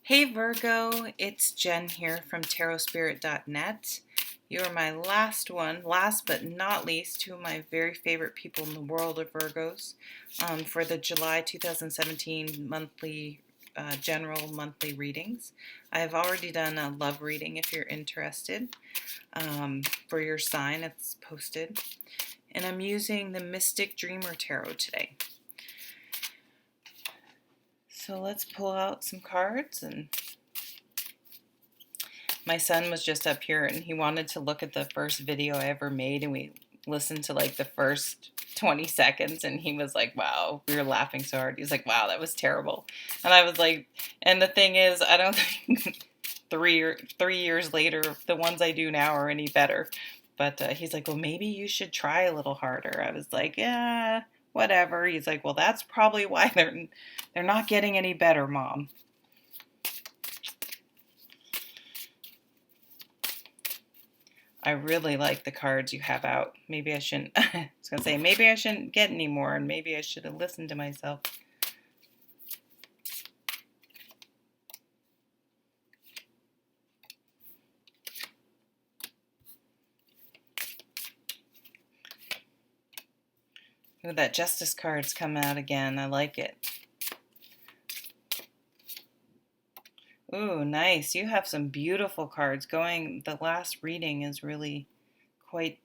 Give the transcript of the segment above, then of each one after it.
Hey Virgo, it's Jen here from tarotspirit.net. You are my last but not least, two of my very favorite people in the world of Virgos for the July 2017 general monthly readings. I have already done a love reading if you're interested for your sign. It's posted. And I'm using the Mystic Dreamer Tarot today. So let's pull out some cards. And my son was just up here and he wanted to look at the first video I ever made, and we listened to like the first 20 seconds and he was like, wow, we were laughing so hard. He was like, wow, that was terrible. And I was like, and the thing is, I don't think 3 years later the ones I do now are any better. But he's like, well, maybe you should try a little harder. I was like, yeah, whatever. He's like, well, that's probably why they're not getting any better, Mom. I really like the cards you have out. Maybe I shouldn't, I was going to say, maybe I shouldn't get any more, and maybe I should have listened to myself. Ooh, that Justice card's come out again. I like it. Ooh, nice. You have some beautiful cards going. The last reading is really quite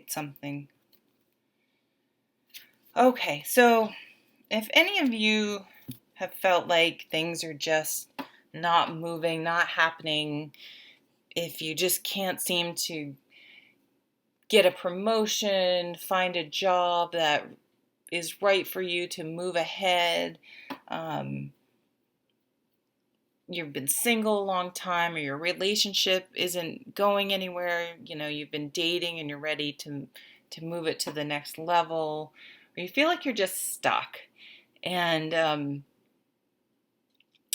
something. Okay, so if any of you have felt like things are just not moving, not happening, if you just can't seem to get a promotion, find a job that is right for you to move ahead, you've been single a long time, or your relationship isn't going anywhere, you've been dating and you're ready to move it to the next level, or you feel like you're just stuck. And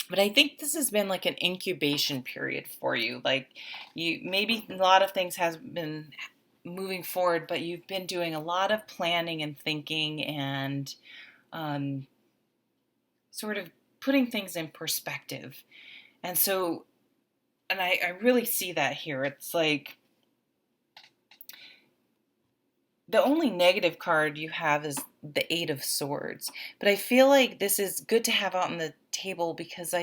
but I think this has been like an incubation period for you. Like, you maybe a lot of things has been moving forward, but you've been doing a lot of planning and thinking and sort of putting things in perspective. And so, and I really see that here. It's like the only negative card you have is the Eight of Swords. But I feel like this is good to have out on the table because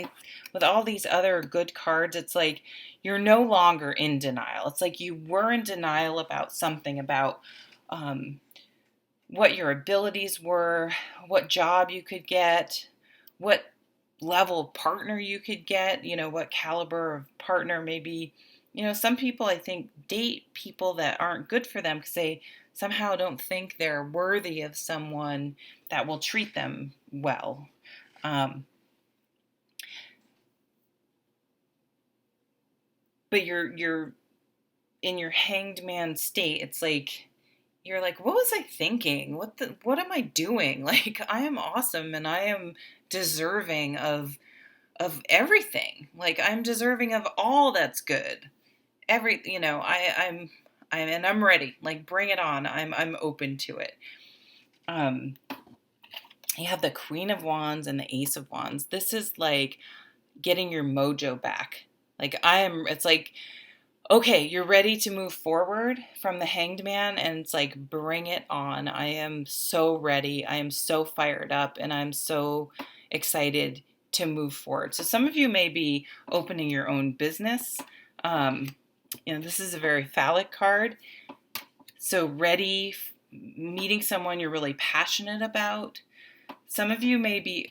with all these other good cards, it's like you're no longer in denial. It's like you were in denial about something, about what your abilities were, what job you could get, what level of partner you could get, what caliber of partner. Maybe, some people, I think, date people that aren't good for them because they somehow don't think they're worthy of someone that will treat them well. But you're in your hanged man state. It's like you're like, what was I thinking? What am I doing? Like, I am awesome and I am deserving of everything. Like, I'm deserving of all that's good. I'm and I'm ready. Like, bring it on. I'm open to it. You have the Queen of Wands and the Ace of Wands. This is like getting your mojo back. Like, it's like, okay, you're ready to move forward from the Hanged Man, and it's like, bring it on. I am so ready. I am so fired up, and I'm so excited to move forward. So some of you may be opening your own business. This is a very phallic card. So ready, meeting someone you're really passionate about. Some of you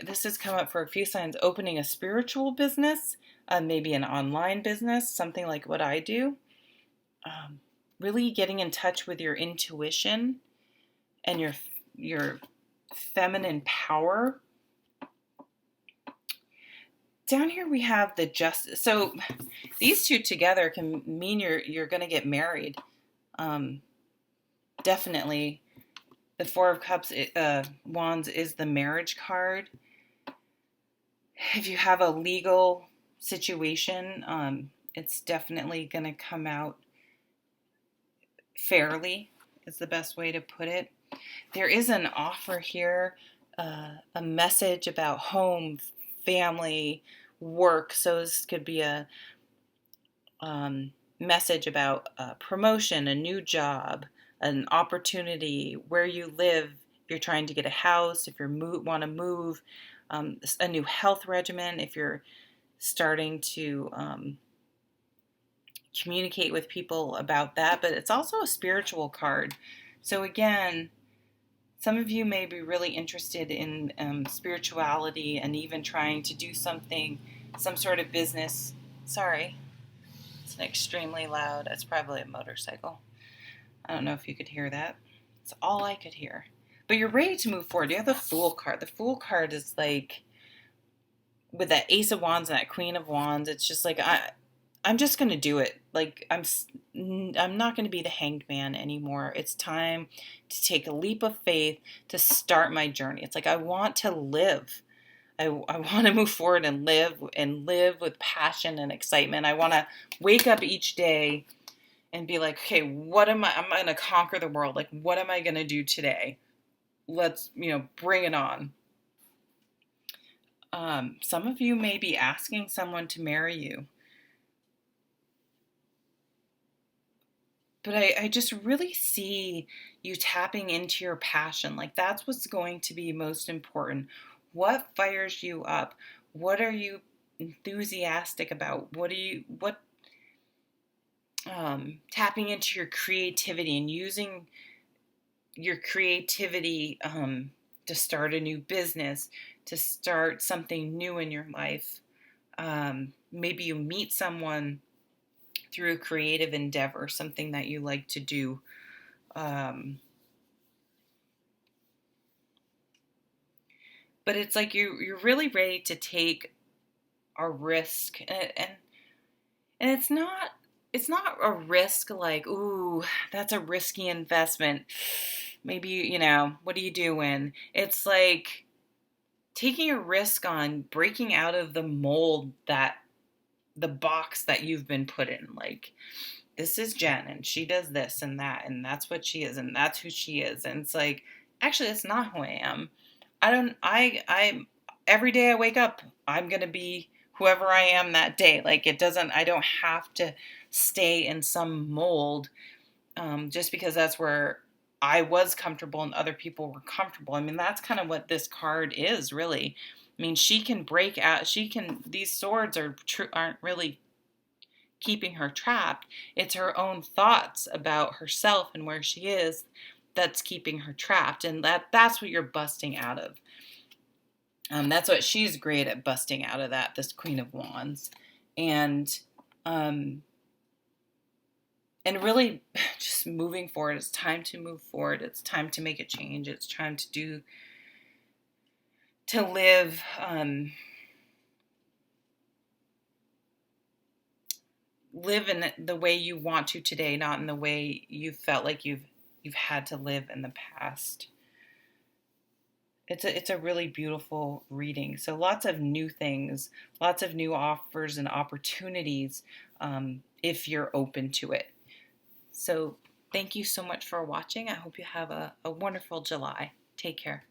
this has come up for a few signs, opening a spiritual business, maybe an online business, something like what I do. Really getting in touch with your intuition and your feminine power. Down here we have the Justice. So these two together can mean you're going to get married. Definitely. The Four of Cups, Wands is the marriage card. If you have a legal situation, it's definitely going to come out fairly, is the best way to put it. There is an offer here, a message about home, family, work. So this could be a message about a promotion, a new job, an opportunity, where you live. If you're trying to get a house, if you want to move, a new health regimen, if you're starting to communicate with people about that. But it's also a spiritual card. So again, some of you may be really interested in spirituality and even trying to do something, some sort of business. Sorry, it's extremely loud. It's probably a motorcycle. I don't know if you could hear that. It's all I could hear. But you're ready to move forward. You have the Fool card. The Fool card is like, with that Ace of Wands and that Queen of Wands, it's just like, I'm just going to do it. Like, I'm not going to be the hanged man anymore. It's time to take a leap of faith to start my journey. It's like, I want to live. I want to move forward and live with passion and excitement. I want to wake up each day and be like, okay, I'm going to conquer the world. Like, what am I going to do today? Let's, bring it on. Some of you may be asking someone to marry you. But I just really see you tapping into your passion. Like, that's what's going to be most important. What fires you up? What are you enthusiastic about? Tapping into your creativity and using your creativity to start a new business, to start something new in your life. Maybe you meet someone through a creative endeavor, something that you like to do. But it's like you're really ready to take a risk, and it's not a risk like, ooh, that's a risky investment. Maybe, what are you doing? It's like taking a risk on breaking out of the mold, that the box that you've been put in. Like, this is Jen and she does this and that, and that's what she is, and that's who she is. And it's like, actually, that's not who I am. I every day I wake up, I'm going to be whoever I am that day. Like, I don't have to stay in some mold just because that's where I was comfortable and other people were comfortable. I mean, that's kind of what this card is, really. I mean, she can break out. These swords aren't really keeping her trapped. It's her own thoughts about herself and where she is that's keeping her trapped. And that's what you're busting out of. That's what she's great at, busting out of that, this Queen of Wands. And really just moving forward. It's time to move forward. It's time to make a change. It's time to live live in the way you want to today, not in the way you felt like you've had to live in the past. It's a really beautiful reading. So lots of new things, lots of new offers and opportunities if you're open to it. So thank you so much for watching. I hope you have a wonderful July. Take care.